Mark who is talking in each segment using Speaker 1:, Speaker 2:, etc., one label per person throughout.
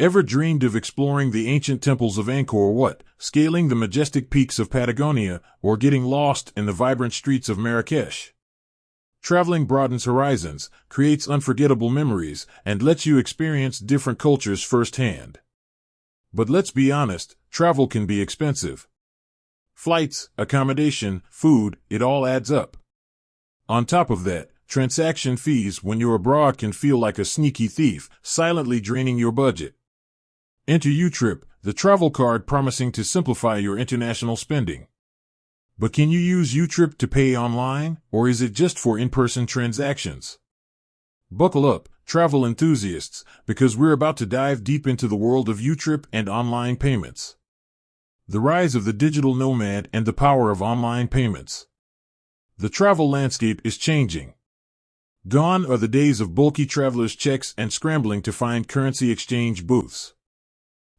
Speaker 1: Ever dreamed of exploring the ancient temples of Angkor Wat, scaling the majestic peaks of Patagonia, or getting lost in the vibrant streets of Marrakesh? Traveling broadens horizons, creates unforgettable memories, and lets you experience different cultures firsthand. But let's be honest, travel can be expensive. Flights, accommodation, food, it all adds up. On top of that, transaction fees when you're abroad can feel like a sneaky thief, silently draining your budget. Enter YouTrip, the travel card promising to simplify your international spending. But can you use YouTrip to pay online, or is it just for in-person transactions? Buckle up, travel enthusiasts, because we're about to dive deep into the world of YouTrip and online payments. The rise of the digital nomad and the power of online payments. The travel landscape is changing. Gone are the days of bulky traveler's checks and scrambling to find currency exchange booths.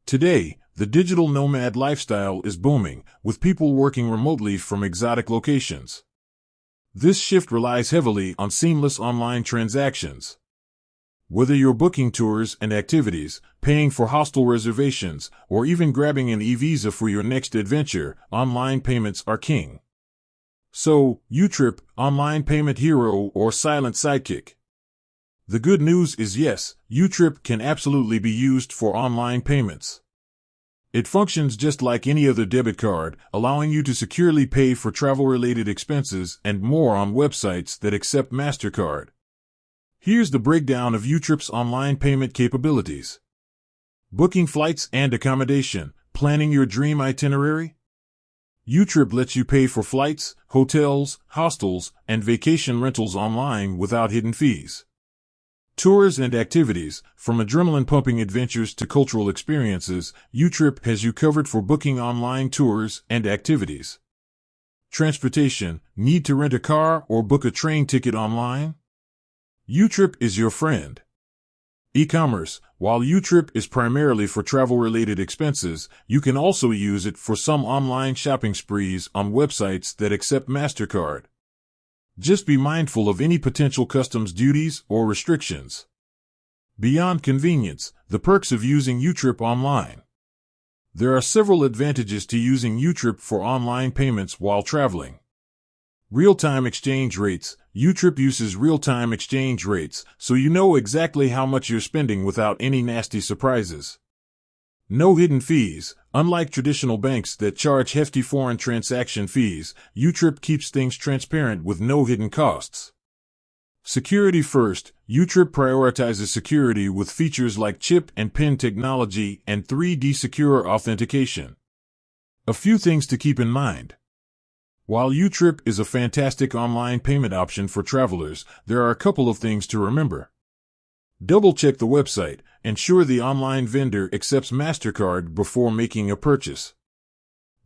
Speaker 1: Today, the digital nomad lifestyle is booming, with people working remotely from exotic locations. This shift relies heavily on seamless online transactions. Whether you're booking tours and activities, paying for hostel reservations, or even grabbing an e-visa for your next adventure, online payments are king. So, YouTrip, online payment hero or silent sidekick? The good news is yes, YouTrip can absolutely be used for online payments. It functions just like any other debit card, allowing you to securely pay for travel-related expenses and more on websites that accept MasterCard. Here's the breakdown of YouTrip's online payment capabilities. Booking flights and accommodation, planning your dream itinerary? YouTrip lets you pay for flights, hotels, hostels, and vacation rentals online without hidden fees. Tours and activities, from adrenaline-pumping adventures to cultural experiences, YouTrip has you covered for booking online tours and activities. Transportation, need to rent a car or book a train ticket online? YouTrip is your friend. E-commerce, while YouTrip is primarily for travel-related expenses, you can also use it for some online shopping sprees on websites that accept MasterCard. Just be mindful of any potential customs duties or restrictions. Beyond convenience, the perks of using YouTrip online. There are several advantages to using YouTrip for online payments while traveling. Real-time exchange rates. YouTrip uses real-time exchange rates, so you know exactly how much you're spending without any nasty surprises. No hidden fees. Unlike traditional banks that charge hefty foreign transaction fees, YouTrip keeps things transparent with no hidden costs. Security first. YouTrip prioritizes security with features like chip and PIN technology and 3D secure authentication. A few things to keep in mind. While YouTrip is a fantastic online payment option for travelers, there are a couple of things to remember. Double-check the website. Ensure the online vendor accepts MasterCard before making a purchase.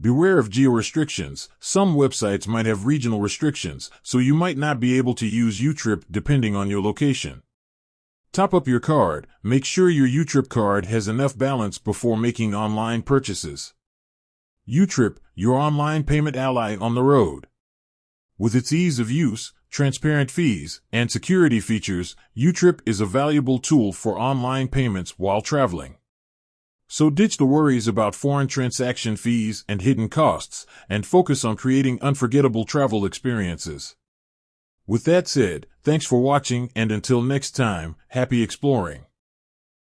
Speaker 1: Beware of geo-restrictions. Some websites might have regional restrictions, so you might not be able to use YouTrip depending on your location. Top up your card. Make sure your YouTrip card has enough balance before making online purchases. YouTrip, your online payment ally on the road. With its ease of use, transparent fees, and security features, YouTrip is a valuable tool for online payments while traveling. So ditch the worries about foreign transaction fees and hidden costs, and focus on creating unforgettable travel experiences. With that said, thanks for watching, and until next time, happy exploring.